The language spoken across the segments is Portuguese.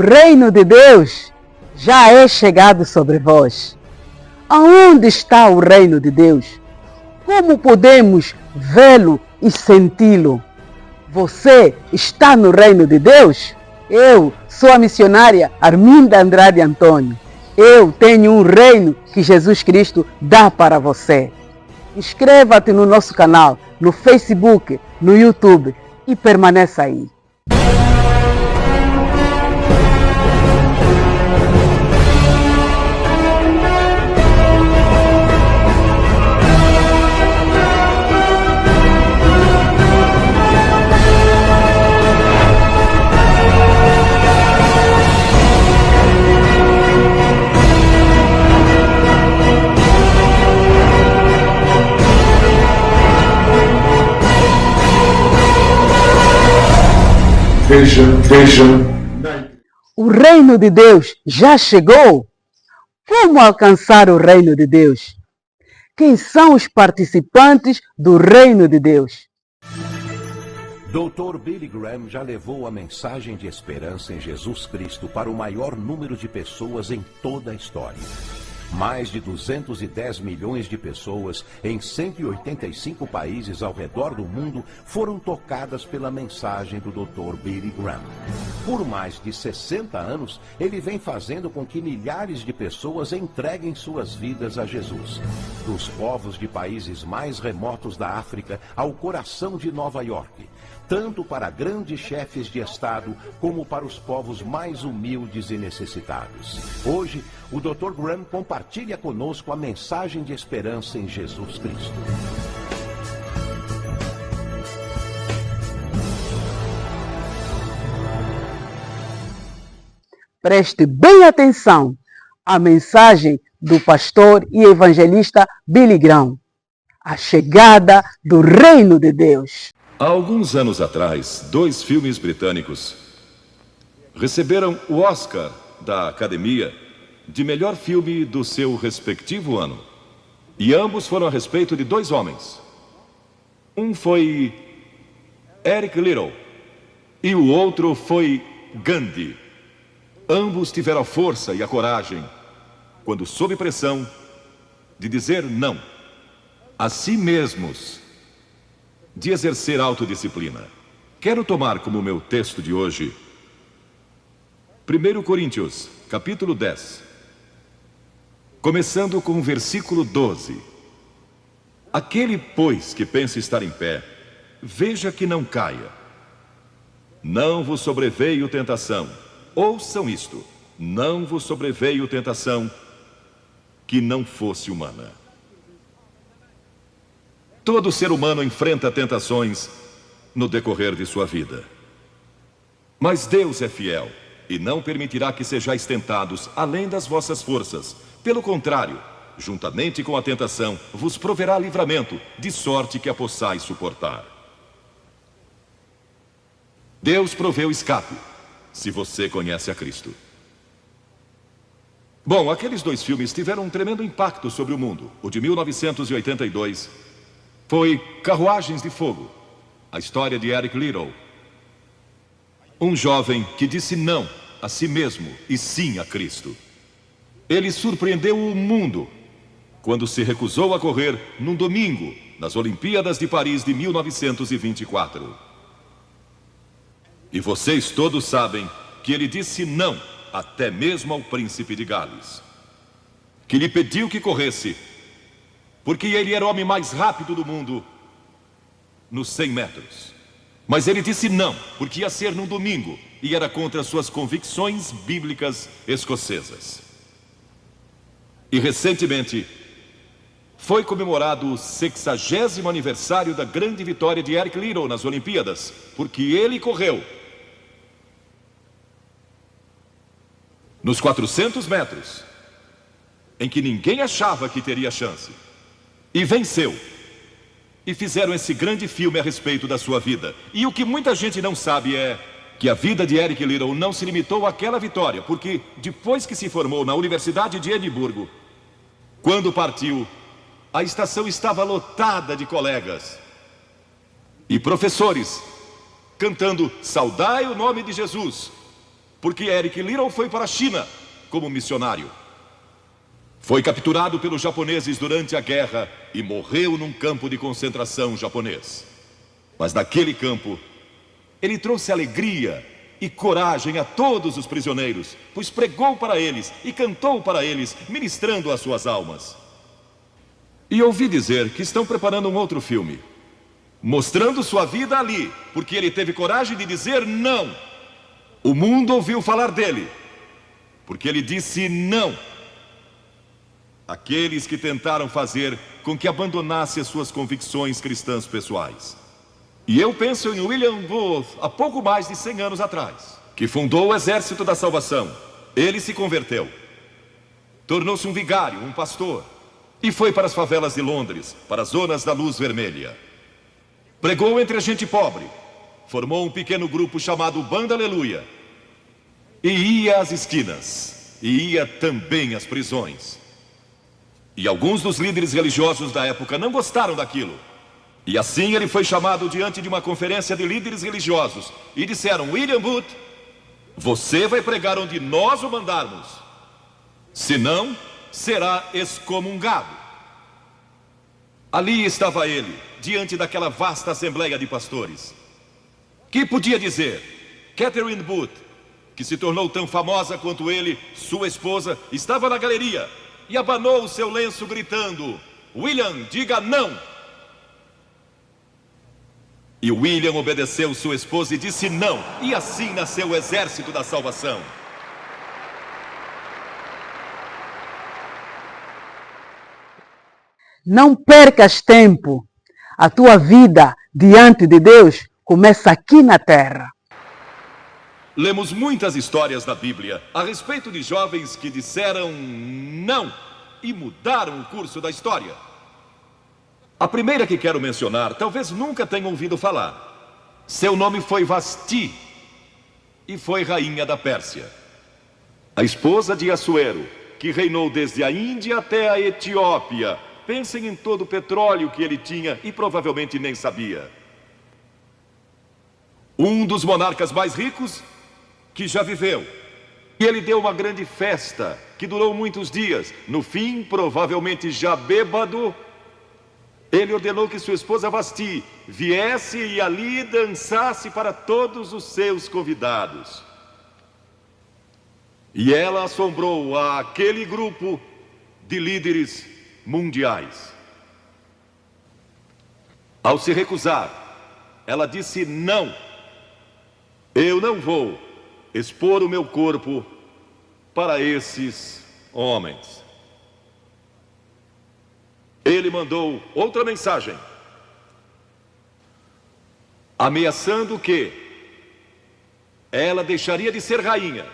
reino de Deus já é chegado sobre vós. Aonde está o reino de Deus? Como podemos vê-lo e senti-lo? Você está no reino de Deus? Eu sou a missionária Arminda Andrade Antônio. Eu tenho um reino que Jesus Cristo dá para você. Inscreva-te no nosso canal, no Facebook, no YouTube e permaneça aí. Veja. O reino de Deus já chegou? Como alcançar o reino de Deus? Quem são os participantes do reino de Deus? Dr. Billy Graham já levou a mensagem de esperança em Jesus Cristo para o maior número de pessoas em toda a história. Mais de 210 milhões de pessoas em 185 países ao redor do mundo foram tocadas pela mensagem do Dr. Billy Graham. Por mais de 60 anos, ele vem fazendo com que milhares de pessoas entreguem suas vidas a Jesus. Dos povos de países mais remotos da África ao coração de Nova York. Tanto para grandes chefes de Estado, como para os povos mais humildes e necessitados. Hoje, o Dr. Graham compartilha conosco a mensagem de esperança em Jesus Cristo. Preste bem atenção à mensagem do pastor e evangelista Billy Graham. A chegada do reino de Deus. Há alguns anos atrás, 2 filmes britânicos receberam o Oscar da Academia de melhor filme do seu respectivo ano. E ambos foram a respeito de 2 homens. Um foi Eric Liddell e o outro foi Gandhi. Ambos tiveram a força e a coragem, quando sob pressão, de dizer não a si mesmos, de exercer autodisciplina. Quero tomar como meu texto de hoje 1 Coríntios, capítulo 10, começando com o versículo 12. Aquele, pois, que pensa estar em pé, veja que não caia. Não vos sobreveio tentação. Ouçam isto. Não vos sobreveio tentação que não fosse humana. Todo ser humano enfrenta tentações no decorrer de sua vida. Mas Deus é fiel e não permitirá que sejais tentados além das vossas forças. Pelo contrário, juntamente com a tentação, vos proverá livramento, de sorte que a possais suportar. Deus proveu escape, se você conhece a Cristo. Bom, aqueles 2 filmes tiveram um tremendo impacto sobre o mundo. O de 1982... foi Carruagens de Fogo, a história de Eric Liddell. Um jovem que disse não a si mesmo e sim a Cristo. Ele surpreendeu o mundo quando se recusou a correr num domingo nas Olimpíadas de Paris de 1924. E vocês todos sabem que ele disse não até mesmo ao príncipe de Gales, que lhe pediu que corresse, porque ele era o homem mais rápido do mundo nos 100 metros. Mas ele disse não, porque ia ser num domingo e era contra suas convicções bíblicas escocesas. E recentemente foi comemorado o 60º aniversário da grande vitória de Eric Liddell nas Olimpíadas, porque ele correu nos 400 metros, em que ninguém achava que teria chance. E venceu. E fizeram esse grande filme a respeito da sua vida. E o que muita gente não sabe é que a vida de Eric Liddell não se limitou àquela vitória, porque depois que se formou na Universidade de Edimburgo, quando partiu, a estação estava lotada de colegas e professores cantando "Saudai o nome de Jesus", porque Eric Liddell foi para a China como missionário. Foi capturado pelos japoneses durante a guerra e morreu num campo de concentração japonês. Mas naquele campo, ele trouxe alegria e coragem a todos os prisioneiros, pois pregou para eles e cantou para eles, ministrando as suas almas. E ouvi dizer que estão preparando um outro filme, mostrando sua vida ali, porque ele teve coragem de dizer não. O mundo ouviu falar dele, porque ele disse não. Aqueles que tentaram fazer com que abandonasse as suas convicções cristãs pessoais. E eu penso em William Booth, há pouco mais de 100 anos atrás, que fundou o Exército da Salvação. Ele se converteu, tornou-se um vigário, um pastor, e foi para as favelas de Londres, para as zonas da luz vermelha. Pregou entre a gente pobre, formou um pequeno grupo chamado Banda Aleluia, e ia às esquinas, e ia também às prisões. E alguns dos líderes religiosos da época não gostaram daquilo. E assim ele foi chamado diante de uma conferência de líderes religiosos. E disseram: William Booth, você vai pregar onde nós o mandarmos. Senão, será excomungado. Ali estava ele, diante daquela vasta assembleia de pastores. Que podia dizer? Catherine Booth, que se tornou tão famosa quanto ele, sua esposa, estava na galeria e abanou o seu lenço gritando: William, diga não! E William obedeceu sua esposa e disse não. E assim nasceu o Exército da Salvação. Não percas tempo. A tua vida diante de Deus começa aqui na terra. Lemos muitas histórias na Bíblia a respeito de jovens que disseram não e mudaram o curso da história. A primeira que quero mencionar, talvez nunca tenham ouvido falar. Seu nome foi Vasti e foi rainha da Pérsia. A esposa de Assuero, que reinou desde a Índia até a Etiópia. Pensem em todo o petróleo que ele tinha e provavelmente nem sabia. Um dos monarcas mais ricos que já viveu. E ele deu uma grande festa que durou muitos dias. No fim, provavelmente já bêbado, ele ordenou que sua esposa Vasti viesse e ali dançasse para todos os seus convidados. E ela assombrou aquele grupo de líderes mundiais. Ao se recusar, ela disse não. Eu não vou expor o meu corpo para esses homens. Ele mandou outra mensagem, ameaçando que ela deixaria de ser rainha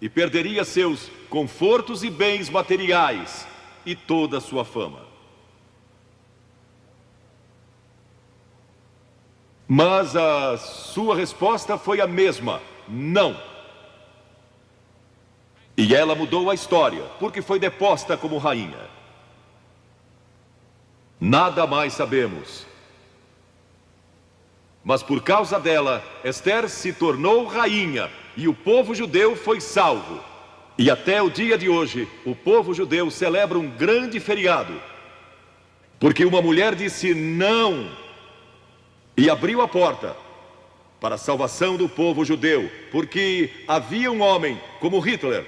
e perderia seus confortos e bens materiais e toda a sua fama. Mas a sua resposta foi a mesma: não. E ela mudou a história, porque foi deposta como rainha. Nada mais sabemos. Mas por causa dela, Esther se tornou rainha e o povo judeu foi salvo. E até o dia de hoje, o povo judeu celebra um grande feriado, porque uma mulher disse não e abriu a porta para a salvação do povo judeu, porque havia um homem como Hitler,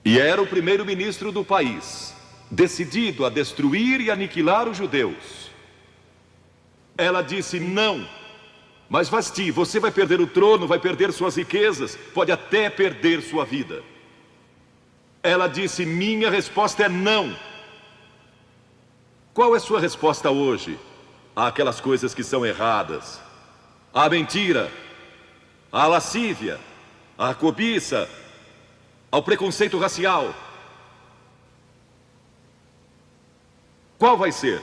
e era o primeiro-ministro do país, decidido a destruir e aniquilar os judeus. Ela disse não. Mas Vasti, você vai perder o trono, vai perder suas riquezas, pode até perder sua vida. Ela disse: minha resposta é não. Qual é sua resposta hoje àquelas coisas que são erradas? À mentira, à lascívia, à cobiça, ao preconceito racial? Qual vai ser?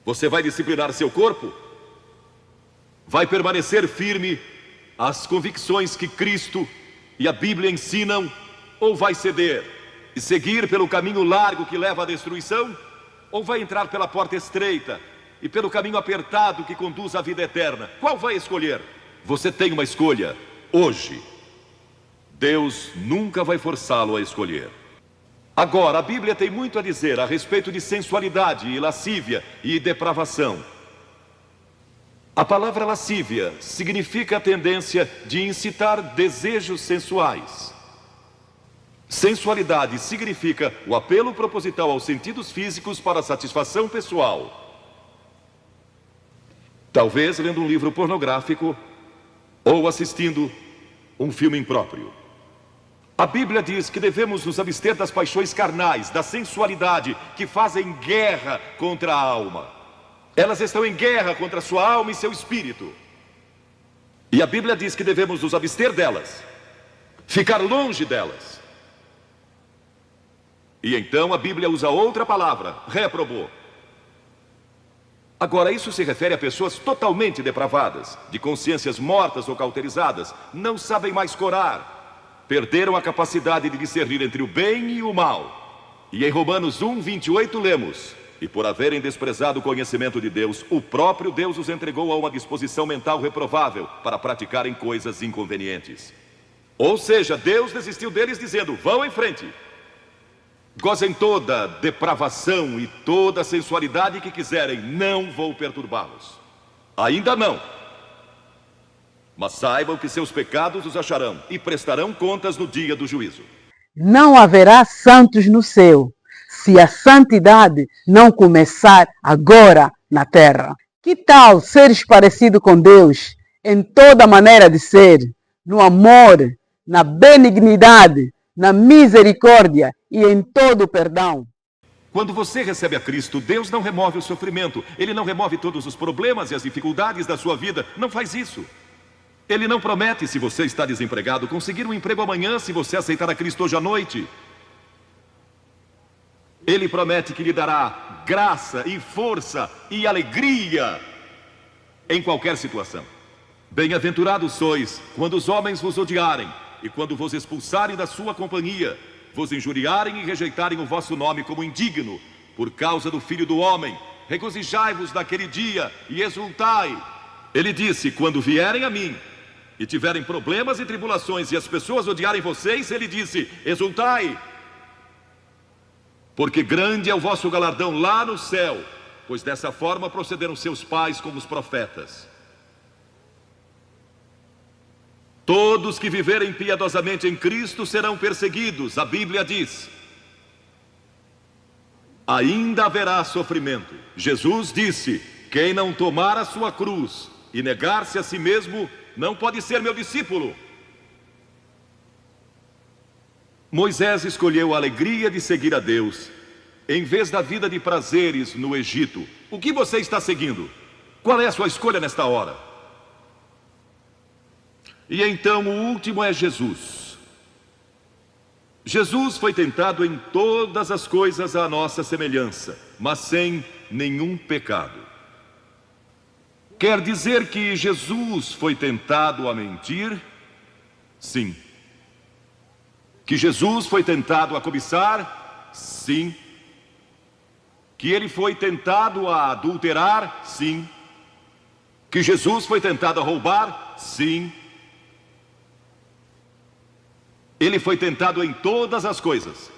Você vai disciplinar seu corpo? Vai permanecer firme às convicções que Cristo e a Bíblia ensinam? Ou vai ceder e seguir pelo caminho largo que leva à destruição? Ou vai entrar pela porta estreita e pelo caminho apertado que conduz à vida eterna? Qual vai escolher? você tem uma escolha hoje. Deus nunca vai forçá-lo a escolher. Agora, a Bíblia tem muito a dizer a respeito de sensualidade e lascívia e depravação. A palavra lascívia significa a tendência de incitar desejos sensuais. Sensualidade significa o apelo proposital aos sentidos físicos para satisfação pessoal. Talvez lendo um livro pornográfico ou assistindo um filme impróprio. A Bíblia diz que devemos nos abster das paixões carnais, da sensualidade, que fazem guerra contra a alma. Elas estão em guerra contra a sua alma e seu espírito. E a Bíblia diz que devemos nos abster delas, ficar longe delas. E então a Bíblia usa outra palavra, reprobou. Agora, isso se refere a pessoas totalmente depravadas, de consciências mortas ou cauterizadas, não sabem mais corar, perderam a capacidade de discernir entre o bem e o mal. E em Romanos 1:28 lemos: e por haverem desprezado o conhecimento de Deus, o próprio Deus os entregou a uma disposição mental reprovável para praticarem coisas inconvenientes. Ou seja, Deus desistiu deles dizendo: vão em frente. Gozem toda depravação e toda sensualidade que quiserem, não vou perturbá-los. Ainda não. Mas saibam que seus pecados os acharão e prestarão contas no dia do juízo. Não haverá santos no céu, se a santidade não começar agora na terra. Que tal seres parecido com Deus em toda maneira de ser, no amor, na benignidade, na misericórdia e em todo o perdão? Quando você recebe a Cristo, Deus não remove o sofrimento. Ele não remove todos os problemas e as dificuldades da sua vida. Não faz isso. Ele não promete, se você está desempregado, conseguir um emprego amanhã se você aceitar a Cristo hoje à noite. Ele promete que lhe dará graça e força e alegria em qualquer situação. Bem-aventurados sois quando os homens vos odiarem e quando vos expulsarem da sua companhia, vos injuriarem e rejeitarem o vosso nome como indigno, por causa do Filho do Homem. Regozijai-vos naquele dia e exultai. Ele disse: quando vierem a mim e tiverem problemas e tribulações e as pessoas odiarem vocês, ele disse: exultai. Porque grande é o vosso galardão lá no céu, pois dessa forma procederam seus pais com os profetas. Todos que viverem piedosamente em Cristo serão perseguidos, a Bíblia diz. Ainda haverá sofrimento. Jesus disse: quem não tomar a sua cruz e negar-se a si mesmo, não pode ser meu discípulo. Moisés escolheu a alegria de seguir a Deus, em vez da vida de prazeres no Egito. O que você está seguindo? Qual é a sua escolha nesta hora? E então o último é Jesus. Jesus foi tentado em todas as coisas à nossa semelhança, mas sem nenhum pecado. Quer dizer que Jesus foi tentado a mentir? Sim. Que Jesus foi tentado a cobiçar? Sim. Que ele foi tentado a adulterar? Sim. Que Jesus foi tentado a roubar? Sim. Ele foi tentado em todas as coisas,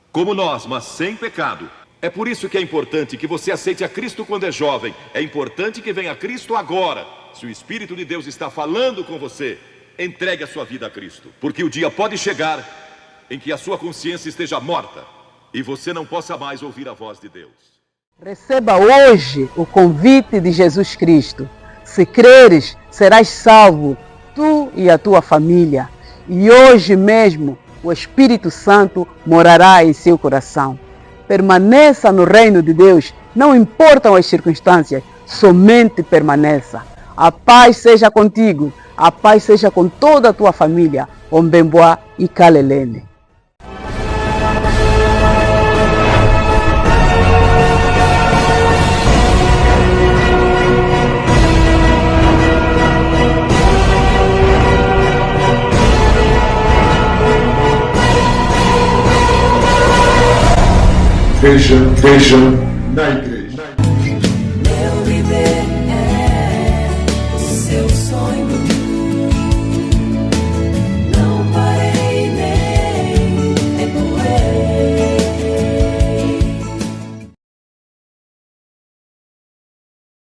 como nós, mas sem pecado. É por isso que é importante que você aceite a Cristo quando é jovem. É importante que venha a Cristo agora. Se o Espírito de Deus está falando com você, entregue a sua vida a Cristo. Porque o dia pode chegar em que a sua consciência esteja morta e você não possa mais ouvir a voz de Deus. Receba hoje o convite de Jesus Cristo. Se creres, serás salvo, tu e a tua família. E hoje mesmo o Espírito Santo morará em seu coração. Permaneça no reino de Deus, não importam as circunstâncias, somente permaneça. A paz seja contigo, a paz seja com toda a tua família. Ombemboa e Kalelene. Veja na igreja.